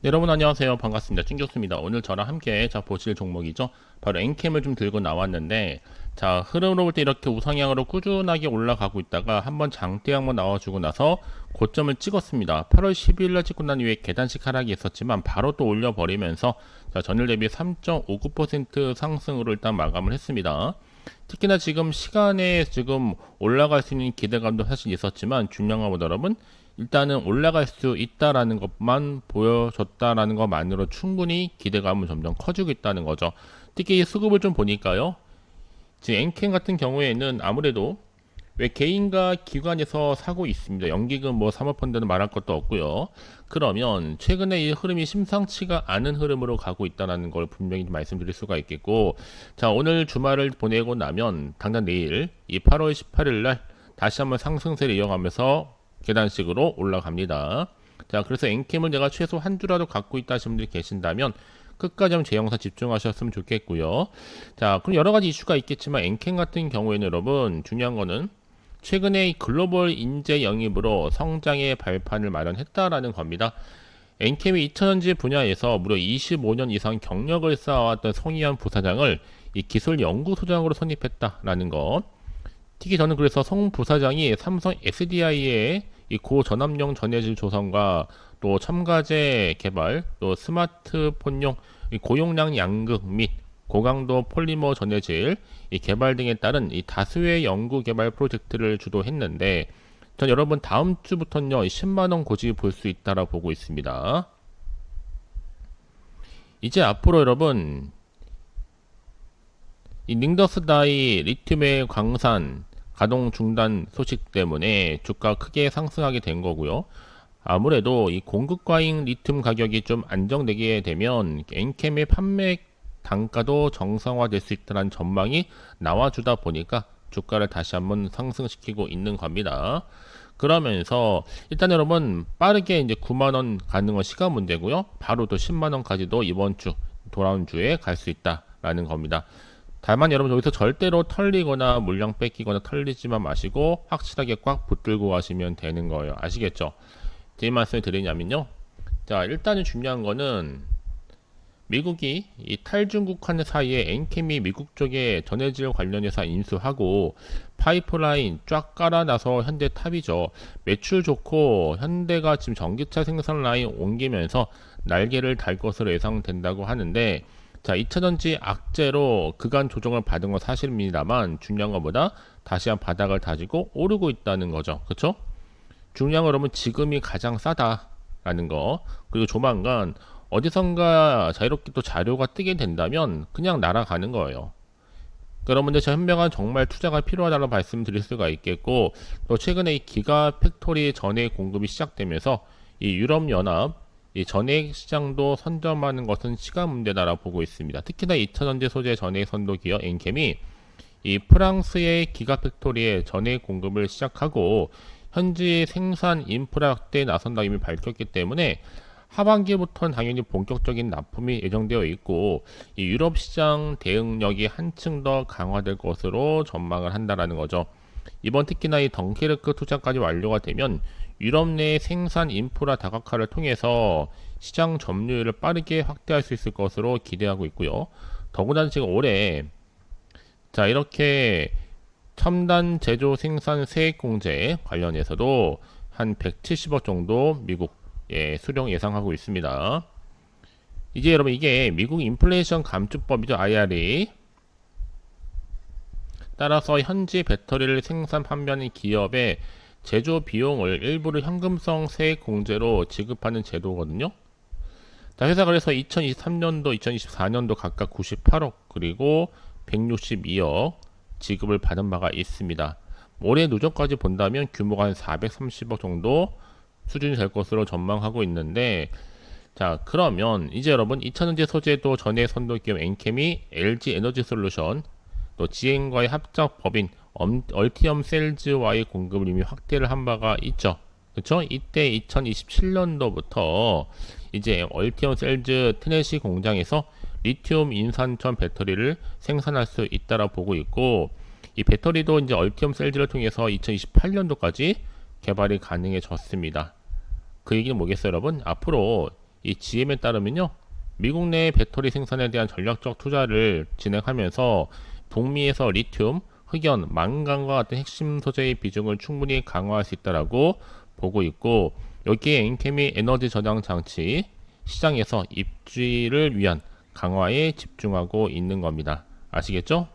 네, 여러분 안녕하세요. 반갑습니다. 찡교수입니다. 오늘 저랑 함께 보실 종목이죠. 바로 엔캠을 좀 들고 나왔는데, 흐름으로 볼 때 이렇게 우상향으로 꾸준하게 올라가고 있다가 한번 장대 한번 나와주고 나서 고점을 찍었습니다. 8월 12일 날 찍고 난 이후에 계단식 하락이 있었지만 바로 또 올려버리면서 전일 대비 3.59% 상승으로 일단 마감을 했습니다. 특히나 지금 시간에 지금 올라갈 수 있는 기대감도 사실 있었지만 중요한 건 여러분, 일단은 올라갈 수 있다라는 것만 보여줬다라는 것만으로 충분히 기대감은 점점 커지고 있다는 거죠. 특히 이 수급을 좀 보니까요. 지금 엔캠 같은 경우에는 아무래도 왜 개인과 기관에서 사고 있습니다. 연기금 사모펀드는 말할 것도 없고요. 그러면 최근에 이 흐름이 심상치가 않은 흐름으로 가고 있다는 걸 분명히 말씀드릴 수가 있겠고, 오늘 주말을 보내고 나면 당장 내일 이 8월 18일 날 다시 한번 상승세를 이어가면서 계단식으로 올라갑니다. 그래서 엔캠을 내가 최소 한 주라도 갖고 있다 하시는 분들이 계신다면 끝까지 한번 제 영상 집중하셨으면 좋겠고요. 그럼 여러 가지 이슈가 있겠지만 엔캠 같은 경우에는 여러분 중요한 거는 최근에 글로벌 인재 영입으로 성장의 발판을 마련했다라는 겁니다. 엔캠이 2000년지 분야에서 무려 25년 이상 경력을 쌓아왔던 성희연 부사장을 이 기술연구소장으로 선임했다라는 것. 특히 저는 그래서 성 부사장이 삼성 SDI의 이 고전압용 전해질 조성과 또 첨가제 개발, 또 스마트폰용 고용량 양극 및 고강도 폴리머 전해질 이 개발 등에 따른 이 다수의 연구 개발 프로젝트를 주도했는데, 전 여러분 다음 주부터는요 10만원 고지 볼 수 있다라 보고 있습니다. 이제 앞으로 여러분 이 닝더스다이 리튬의 광산 가동 중단 소식 때문에 주가 크게 상승하게 된 거고요. 아무래도 이 공급 과잉 리튬 가격이 좀 안정되게 되면 엔캠의 판매 단가도 정상화될 수 있다는 전망이 나와주다 보니까 주가를 다시 한번 상승시키고 있는 겁니다. 그러면서 일단 여러분 빠르게 이제 9만원 가는 건 시간 문제고요. 바로 또 10만원까지도 이번 주 돌아온 주에 갈 수 있다라는 겁니다. 다만 여러분 여기서 절대로 털리거나 물량 뺏기거나 털리지만 마시고 확실하게 꽉 붙들고 가시면 되는 거예요. 아시겠죠? 제 말씀을 드리냐면요. 일단은 중요한 거는 미국이 이 탈중국한 사이에 엔캠이 미국 쪽에 전해질 관련 회사 인수하고 파이프라인 쫙 깔아놔서 현대 탑이죠. 매출 좋고 현대가 지금 전기차 생산 라인 옮기면서 날개를 달 것으로 예상된다고 하는데, 2차전지 악재로 그간 조정을 받은 건 사실입니다만 중요한 것보다 다시 한 바닥을 다지고 오르고 있다는 거죠. 그렇죠? 중요한 건 여러분 지금이 가장 싸다라는 거. 그리고 조만간 어디선가 자유롭게 또 자료가 뜨게 된다면 그냥 날아가는 거예요. 여러분들 저 현명한 정말 투자가 필요하다고 말씀드릴 수가 있겠고, 또 최근에 이 기가 팩토리 전해 공급이 시작되면서 이 유럽연합 이 전액 시장도 선점하는 것은 시간 문제다라고 보고 있습니다. 특히나 2차전지 소재 전액 선도 기업 엔캠이 이 프랑스의 기가팩토리에 전액 공급을 시작하고 현지 생산 인프라 확대에 나선다 이미 밝혔기 때문에 하반기부터는 당연히 본격적인 납품이 예정되어 있고 이 유럽 시장 대응력이 한층 더 강화될 것으로 전망을 한다라는 거죠. 이번 특히나 이 덩케르크 투자까지 완료가 되면 유럽 내 생산 인프라 다각화를 통해서 시장 점유율을 빠르게 확대할 수 있을 것으로 기대하고 있고요. 더구나 지금 올해 이렇게 첨단 제조 생산 세액 공제 관련해서도 한 170억 정도 미국 수령 예상하고 있습니다. 이제 여러분 이게 미국 인플레이션 감축법이죠. IRA. 따라서 현지 배터리를 생산 판매하는 기업의 제조 비용을 일부를 현금성 세액 공제로 지급하는 제도거든요. 회사가 그래서 2023년도, 2024년도 각각 98억 그리고 162억 지급을 받은 바가 있습니다. 올해 누적까지 본다면 규모가 한 430억 정도 수준이 될 것으로 전망하고 있는데, 그러면 이제 여러분 2차전지 소재도 전해 선도 기업 엔캠이 LG 에너지 솔루션 또 GM과의 합작 법인 얼티엄 셀즈와의 공급을 이미 확대를 한 바가 있죠. 그렇죠? 이때 2027년도부터 이제 얼티엄 셀즈 테네시 공장에서 리튬 인산천 배터리를 생산할 수 있다라 보고 있고, 이 배터리도 이제 얼티엄 셀즈를 통해서 2028년도까지 개발이 가능해졌습니다. 그 얘기는 뭐겠어요, 여러분? 앞으로 이 GM에 따르면요, 미국 내 배터리 생산에 대한 전략적 투자를 진행하면서 북미에서 리튬, 흑연, 망간과 같은 핵심 소재의 비중을 충분히 강화할 수 있다라고 보고 있고, 여기에 엔캠이 에너지 저장 장치 시장에서 입지를 위한 강화에 집중하고 있는 겁니다. 아시겠죠?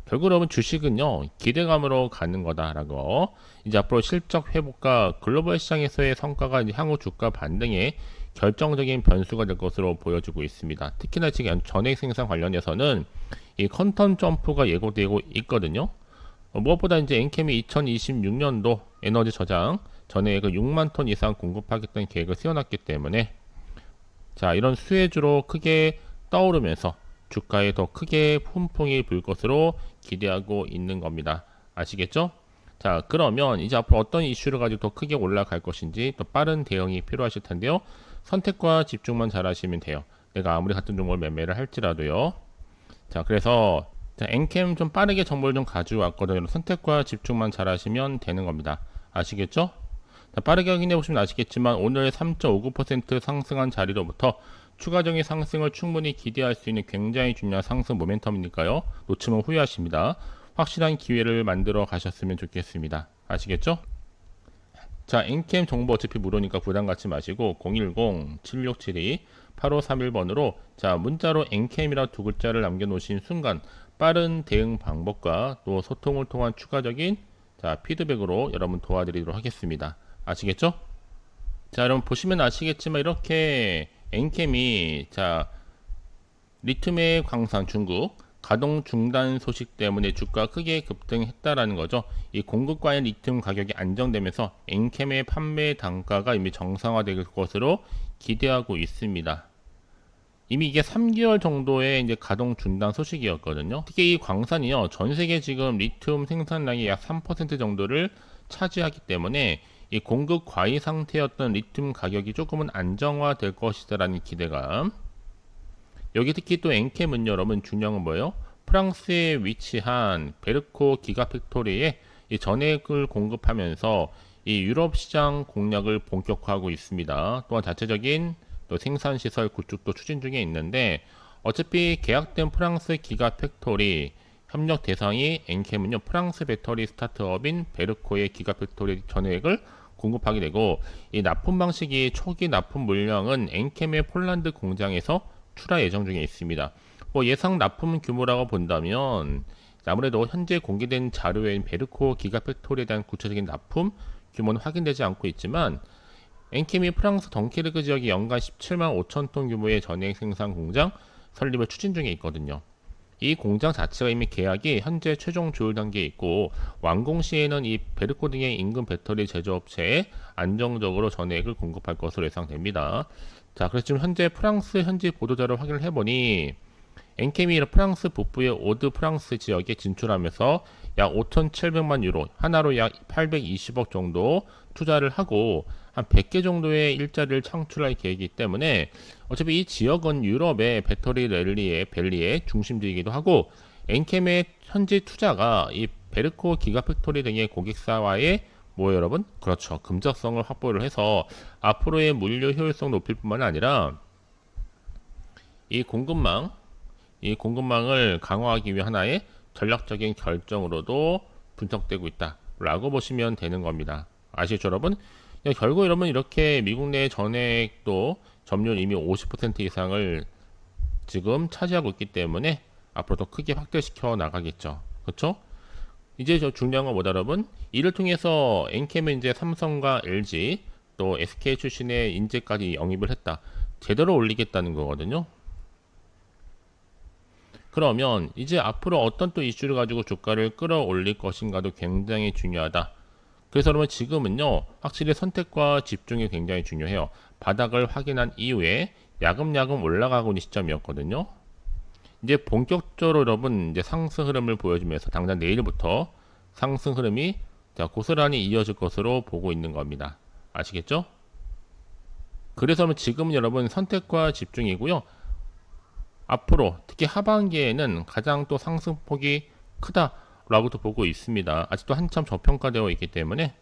결국 여러분 주식은요, 기대감으로 가는 거다라고. 이제 앞으로 실적 회복과 글로벌 시장에서의 성과가 이제 향후 주가 반등에 결정적인 변수가 될 것으로 보여지고 있습니다. 특히나 지금 전액 생산 관련해서는 이 컨텀 점프가 예고되고 있거든요. 무엇보다 이제 엔캠이 2026년도 에너지 저장 전액을 6만 톤 이상 공급하겠다는 계획을 세워놨기 때문에, 자, 이런 수혜주로 크게 떠오르면서 주가에 더 크게 훈풍이 불 것으로 기대하고 있는 겁니다. 아시겠죠? 자, 그러면 이제 앞으로 어떤 이슈를 가지고 더 크게 올라갈 것인지 또 빠른 대응이 필요하실 텐데요. 선택과 집중만 잘 하시면 돼요. 내가 아무리 같은 종목을 매매를 할지라도요. 자, 그래서 엔캠 좀 빠르게 정보를 좀 가져왔거든요. 선택과 집중만 잘 하시면 되는 겁니다. 아시겠죠? 자, 빠르게 확인해 보시면 아시겠지만 오늘 3.59% 상승한 자리로부터 추가적인 상승을 충분히 기대할 수 있는 굉장히 중요한 상승 모멘텀이니까요. 놓치면 후회하십니다. 확실한 기회를 만들어 가셨으면 좋겠습니다. 아시겠죠? 자, 엔캠 정보 어차피 무료니까 부담 갖지 마시고 010-7672-8531번으로 자, 문자로 엔캠이라 두 글자를 남겨놓으신 순간 빠른 대응 방법과 또 소통을 통한 추가적인 자, 피드백으로 여러분 도와드리도록 하겠습니다. 아시겠죠? 자, 여러분 보시면 아시겠지만 이렇게 엔캠이 자, 리튬의 광산 중국 가동 중단 소식 때문에 주가 크게 급등했다라는 거죠. 이 공급과의 리튬 가격이 안정되면서 엔캠의 판매 단가가 이미 정상화될 것으로 기대하고 있습니다. 이미 이게 3개월 정도의 이제 가동 중단 소식이었거든요. 특히 이 광산이요, 전 세계 지금 리튬 생산량의 약 3% 정도를 차지하기 때문에 이 공급 과잉 상태였던 리튬 가격이 조금은 안정화될 것이다라는 기대감. 여기 특히 또 엔캠은 여러분 중요한 건 뭐예요? 프랑스에 위치한 베르코 기가팩토리에 이 전액을 공급하면서 이 유럽 시장 공략을 본격화하고 있습니다. 또한 자체적인 또 생산시설 구축도 추진 중에 있는데, 어차피 계약된 프랑스 기가팩토리 협력 대상이 엔캠은요, 프랑스 배터리 스타트업인 베르코의 기가팩토리 전액을 공급하게 되고, 이 납품 방식이 초기 납품 물량은 엔캠의 폴란드 공장에서 출하 예정 중에 있습니다. 뭐 예상 납품 규모라고 본다면 아무래도 현재 공개된 자료인 베르코 기가팩토리에 대한 구체적인 납품 규모는 확인되지 않고 있지만, 엔캠이 프랑스 덩케르크 지역에 연간 17만 5천 톤 규모의 전액 생산 공장 설립을 추진 중에 있거든요. 이 공장 자체가 이미 계약이 현재 최종 조율 단계에 있고, 완공 시에는 이 베르코 등의 인근 배터리 제조업체에 안정적으로 전액을 공급할 것으로 예상됩니다. 자, 그래서 지금 현재 프랑스 현지 보도자를 확인을 해보니 엔캠이 프랑스 북부의 오드 프랑스 지역에 진출하면서 약 5,700만 유로, 하나로 약 820억 정도 투자를 하고 한 100개 정도의 일자리를 창출할 계획이기 때문에, 어차피 이 지역은 유럽의 배터리 밸리의 중심지이기도 하고, 엔캠의 현지 투자가 이 베르코 기가팩토리 등의 고객사와의 뭐 여러분? 그렇죠. 금적성을 확보를 해서 앞으로의 물류 효율성 높일 뿐만 아니라 이 공급망을 강화하기 위한 하나의 전략적인 결정으로도 분석되고 있다라고 보시면 되는 겁니다. 아시죠, 여러분? 결국 여러분 이렇게 미국 내 전액도 점유율 이미 50% 이상을 지금 차지하고 있기 때문에 앞으로 더 크게 확대시켜 나가겠죠. 그렇죠? 이제 저 중요한 건 뭐다, 여러분? 이를 통해서 엔캠은 이제 삼성과 LG 또 SK 출신의 인재까지 영입을 했다. 제대로 올리겠다는 거거든요. 그러면 이제 앞으로 어떤 또 이슈를 가지고 주가를 끌어올릴 것인가도 굉장히 중요하다. 그래서 여러분 지금은요, 확실히 선택과 집중이 굉장히 중요해요. 바닥을 확인한 이후에 야금야금 올라가고 있는 시점이었거든요. 이제 본격적으로 여러분 이제 상승 흐름을 보여주면서 당장 내일부터 상승 흐름이 자, 고스란히 이어질 것으로 보고 있는 겁니다. 아시겠죠? 그래서 지금은 여러분 선택과 집중이고요. 앞으로 특히 하반기에는 가장 또 상승폭이 크다라고도 보고 있습니다. 아직도 한참 저평가되어 있기 때문에,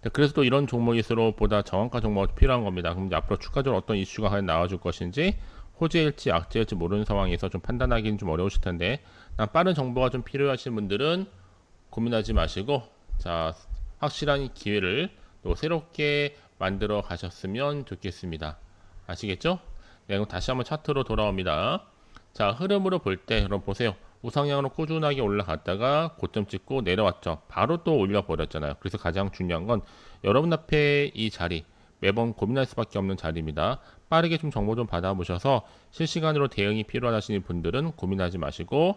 네, 그래서 또 이런 종목일수록 보다 정확한 정보가 필요한 겁니다. 그럼 이제 앞으로 추가적으로 어떤 이슈가 과연 나와줄 것인지 호재일지 악재일지 모르는 상황에서 좀 판단하기는 좀 어려우실 텐데, 빠른 정보가 좀 필요하신 분들은 고민하지 마시고, 자, 확실한 기회를 또 새롭게 만들어 가셨으면 좋겠습니다. 아시겠죠? 네, 그럼 다시 한번 차트로 돌아옵니다. 자, 흐름으로 볼 때 여러분 보세요. 우상향으로 꾸준하게 올라갔다가 고점 찍고 내려왔죠. 바로 또 올려버렸잖아요. 그래서 가장 중요한 건 여러분 앞에 이 자리, 매번 고민할 수밖에 없는 자리입니다. 빠르게 좀 정보 좀 받아보셔서 실시간으로 대응이 필요하시는 분들은 고민하지 마시고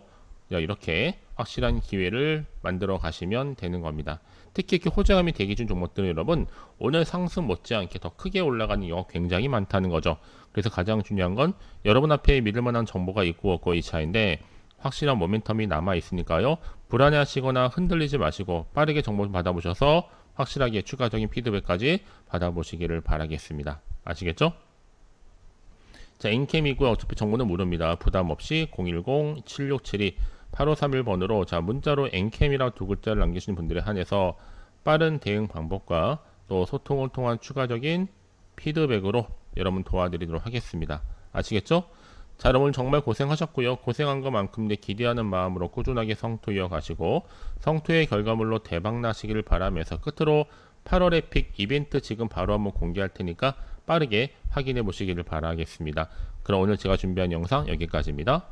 이렇게 확실한 기회를 만들어 가시면 되는 겁니다. 특히 이렇게 호재감이 대기 중 종목들은 여러분 오늘 상승 못지않게 더 크게 올라가는 경우가 굉장히 많다는 거죠. 그래서 가장 중요한 건 여러분 앞에 믿을 만한 정보가 있고 없고 이 차인데, 확실한 모멘텀이 남아 있으니까요. 불안해하시거나 흔들리지 마시고 빠르게 정보 좀 받아보셔서 확실하게 추가적인 피드백까지 받아보시기를 바라겠습니다. 아시겠죠? 자, 인캠이고요. 어차피 정보는 무료입니다. 부담 없이 010-7672-8531번으로 자, 문자로 엔캠이라고 두 글자를 남기시는 분들에 한해서 빠른 대응 방법과 또 소통을 통한 추가적인 피드백으로 여러분 도와드리도록 하겠습니다. 아시겠죠? 자, 여러분 정말 고생하셨고요. 고생한 것만큼 기대하는 마음으로 꾸준하게 성투 이어가시고 성투의 결과물로 대박 나시기를 바라면서 끝으로 8월의 픽 이벤트 지금 바로 한번 공개할 테니까 빠르게 확인해 보시기를 바라겠습니다. 그럼 오늘 제가 준비한 영상 여기까지입니다.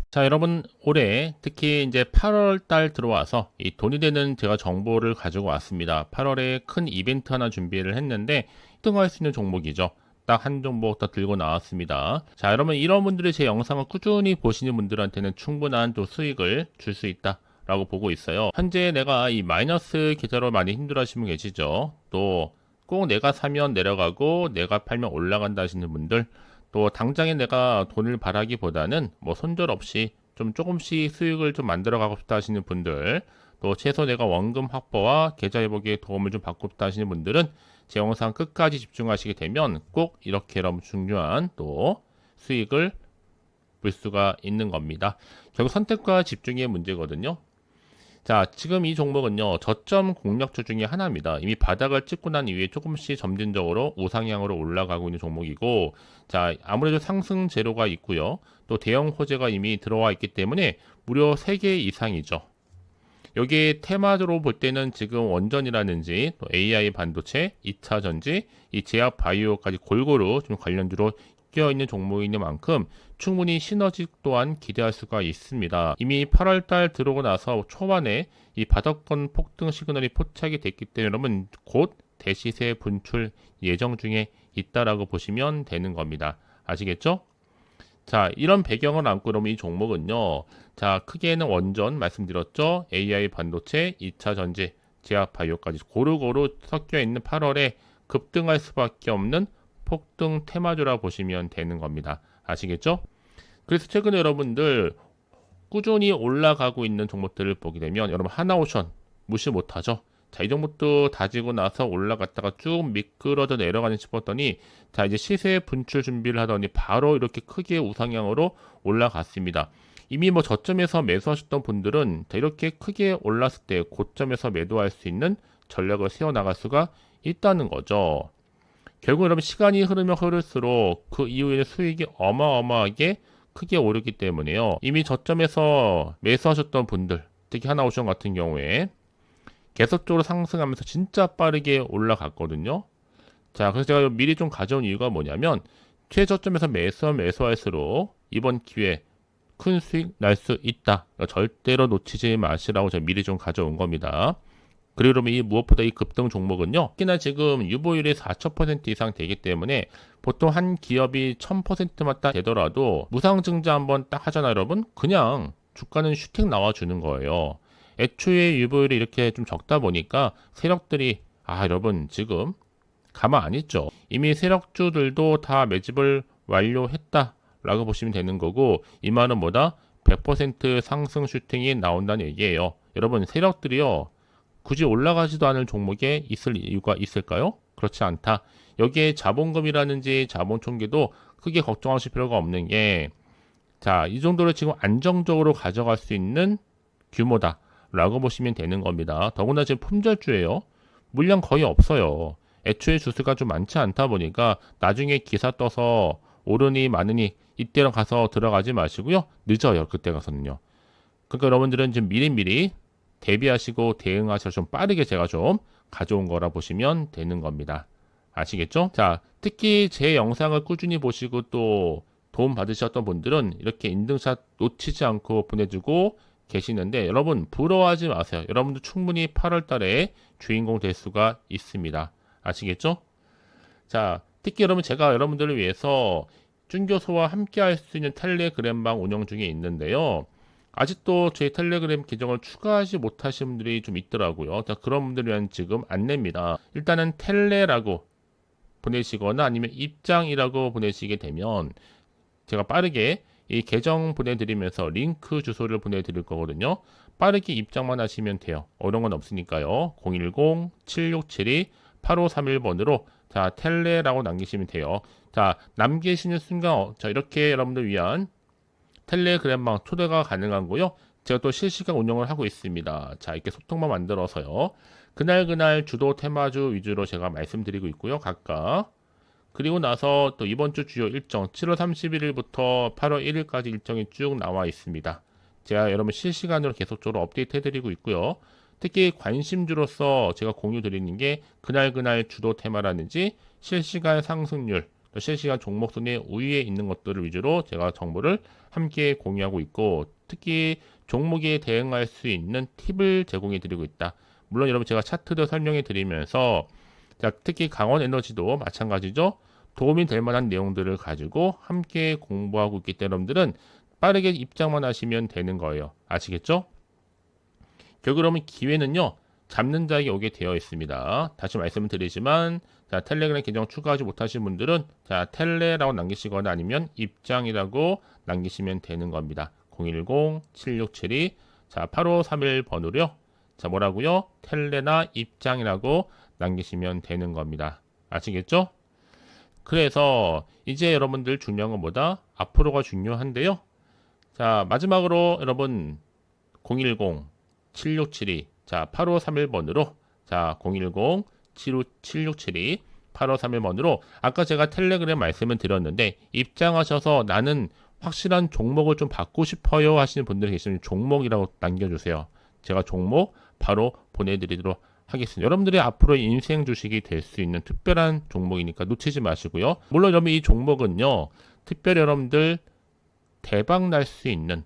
자, 여러분 올해 특히 이제 8월 달 들어와서 이 돈이 되는 제가 정보를 가지고 왔습니다. 8월에 큰 이벤트 하나 준비를 했는데 1등할 수 있는 종목이죠. 딱 한 종목 더 들고 나왔습니다. 자, 여러분 이런 분들이 제 영상을 꾸준히 보시는 분들한테는 충분한 또 수익을 줄 수 있다 라고 보고 있어요. 현재 내가 이 마이너스 계좌로 많이 힘들어 하시는 분 계시죠. 또 꼭 내가 사면 내려가고 내가 팔면 올라간다 하시는 분들, 또 당장에 내가 돈을 바라기보다는 뭐 손절 없이 좀 조금씩 수익을 좀 만들어 가고 싶다 하시는 분들, 또 최소 내가 원금 확보와 계좌 회복에 도움을 좀 받고 싶다 하시는 분들은 제 영상 끝까지 집중하시게 되면 꼭 이렇게 너무 중요한 또 수익을 볼 수가 있는 겁니다. 결국 선택과 집중의 문제거든요. 자, 지금 이 종목은요, 저점 공략주 중에 하나입니다. 이미 바닥을 찍고 난 이후에 조금씩 점진적으로 우상향으로 올라가고 있는 종목이고, 자, 아무래도 상승 재료가 있고요. 또 대형 호재가 이미 들어와 있기 때문에 무려 3개 이상이죠. 여기에 테마로 볼 때는 지금 원전이라든지 또 AI 반도체, 2차 전지, 이 제약 바이오까지 골고루 좀 관련주로 껴있는 종목인 만큼 충분히 시너지 또한 기대할 수가 있습니다. 이미 8월달 들어오고 나서 초반에 이 바닥권 폭등 시그널이 포착이 됐기 때문에 여러분 곧 대시세 분출 예정 중에 있다라고 보시면 되는 겁니다. 아시겠죠? 자, 이런 배경을 안고 그러면 이 종목은요, 자, 크게는 원전 말씀드렸죠. AI 반도체, 2차 전지, 제약 바이오까지 고루고루 섞여 있는 8월에 급등할 수밖에 없는 폭등 테마주라 보시면 되는 겁니다. 아시겠죠? 그래서 최근에 여러분들 꾸준히 올라가고 있는 종목들을 보게 되면 여러분 하나오션 무시 못하죠. 자, 이 종목도 다지고 나서 올라갔다가 쭉 미끄러져 내려가는 싶었더니 자, 이제 시세 분출 준비를 하더니 바로 이렇게 크게 우상향으로 올라갔습니다. 이미 뭐 저점에서 매수하셨던 분들은 자, 이렇게 크게 올랐을 때 고점에서 매도할 수 있는 전략을 세워나갈 수가 있다는 거죠. 결국 여러분 시간이 흐르면 흐를수록 그 이후에 수익이 어마어마하게 크게 오르기 때문에요. 이미 저점에서 매수하셨던 분들, 특히 하나오션 같은 경우에 계속적으로 상승하면서 진짜 빠르게 올라갔거든요. 자, 그래서 제가 미리 좀 가져온 이유가 뭐냐면 최저점에서 매수할수록 이번 기회에 큰 수익 날 수 있다. 그러니까 절대로 놓치지 마시라고 제가 미리 좀 가져온 겁니다. 그리고 이 무엇보다 이 급등 종목은요, 특히나 지금 유보율이 4,000% 이상 되기 때문에 보통 한 기업이 1000%만 딱 되더라도 무상증자 한번 딱 하잖아요, 여러분. 그냥 주가는 슈팅 나와주는 거예요. 애초에 유보율이 이렇게 좀 적다 보니까 세력들이 여러분 지금 가만 안 있죠. 이미 세력주들도 다 매집을 완료했다라고 보시면 되는 거고, 이 말은 뭐다? 100% 상승 슈팅이 나온다는 얘기예요. 여러분 세력들이요, 굳이 올라가지도 않을 종목에 있을 이유가 있을까요? 그렇지 않다. 여기에 자본금이라든지 자본 총계도 크게 걱정하실 필요가 없는 게, 자, 이 정도로 지금 안정적으로 가져갈 수 있는 규모다 라고 보시면 되는 겁니다. 더구나 지금 품절주예요. 물량 거의 없어요. 애초에 주수가 좀 많지 않다 보니까 나중에 기사 떠서 오르니 마느니 이때로 가서 들어가지 마시고요. 늦어요. 그때 가서는요. 그러니까 여러분들은 좀 미리미리 대비하시고 대응하셔서 좀 빠르게 제가 좀 가져온 거라 보시면 되는 겁니다. 아시겠죠? 자, 특히 제 영상을 꾸준히 보시고 또 도움 받으셨던 분들은 이렇게 인증샷 놓치지 않고 보내주고 계시는데 여러분 부러워하지 마세요. 여러분도 충분히 8월 달에 주인공 될 수가 있습니다. 아시겠죠? 자, 특히 여러분 제가 여러분들을 위해서 준교소와 함께 할 수 있는 텔레그램방 운영 중에 있는데요. 아직도 제 텔레그램 계정을 추가하지 못하신 분들이 좀 있더라고요. 자, 그런 분들을 위한 지금 안내입니다. 일단은 텔레라고 보내시거나 아니면 입장이라고 보내시게 되면 제가 빠르게 이 계정 보내드리면서 링크 주소를 보내드릴 거거든요. 빠르게 입장만 하시면 돼요. 어려운 건 없으니까요. 010-7672-8531번으로 자, 텔레라고 남기시면 돼요. 자, 남기시는 순간 자, 이렇게 여러분들 위한 텔레그램방 초대가 가능하고요. 제가 또 실시간 운영을 하고 있습니다. 자, 이렇게 소통만 만들어서요. 그날 주도 테마주 위주로 제가 말씀드리고 있고요. 각각. 그리고 나서 또 이번 주 주요 일정 7월 31일부터 8월 1일까지 일정이 쭉 나와 있습니다. 제가 여러분 실시간으로 계속적으로 업데이트 해드리고 있고요. 특히 관심주로서 제가 공유 드리는 게 그날 주도 테마라든지 실시간 상승률, 또 실시간 종목 순위 우위에 있는 것들을 위주로 제가 정보를 함께 공유하고 있고 특히 종목에 대응할 수 있는 팁을 제공해 드리고 있다. 물론 여러분 제가 차트도 설명해 드리면서 자, 특히 강원 에너지도 마찬가지죠. 도움이 될 만한 내용들을 가지고 함께 공부하고 있기 때문에 여러분들은 빠르게 입장만 하시면 되는 거예요. 아시겠죠? 결국 그러면 기회는요. 잡는 자에게 오게 되어 있습니다. 다시 말씀을 드리지만 자, 텔레그램 계정 추가하지 못하신 분들은 자, 텔레라고 남기시거나 아니면 입장이라고 남기시면 되는 겁니다. 010-7672 자, 8531번으로요. 자, 뭐라고요? 텔레나 입장이라고 남기시면 되는 겁니다. 아시겠죠? 그래서 이제 여러분들 중요한 건 뭐다? 앞으로가 중요한데요. 자, 마지막으로 여러분 010-7672 자, 8531번으로 자, 010-7672 8531번으로 아까 제가 텔레그램 말씀을 드렸는데 입장하셔서 나는 확실한 종목을 좀 받고 싶어요 하시는 분들이 계시면 종목이라고 남겨주세요. 제가 종목 바로 보내드리도록 하겠습니다. 여러분들이 앞으로 인생 주식이 될 수 있는 특별한 종목이니까 놓치지 마시고요. 물론 여러분 이 종목은요. 특별히 여러분들 대박 날 수 있는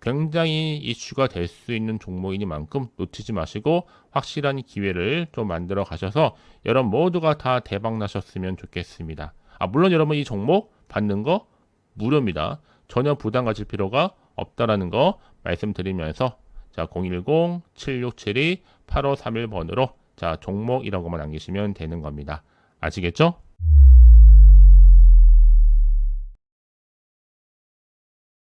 굉장히 이슈가 될 수 있는 종목이니만큼 놓치지 마시고 확실한 기회를 좀 만들어 가셔서 여러분 모두가 다 대박 나셨으면 좋겠습니다. 물론 여러분 이 종목 받는 거 무료입니다. 전혀 부담 가질 필요가 없다라는 거 말씀드리면서 자, 010-7672-8531번으로 자, 종목이라고만 남기시면 되는 겁니다. 아시겠죠?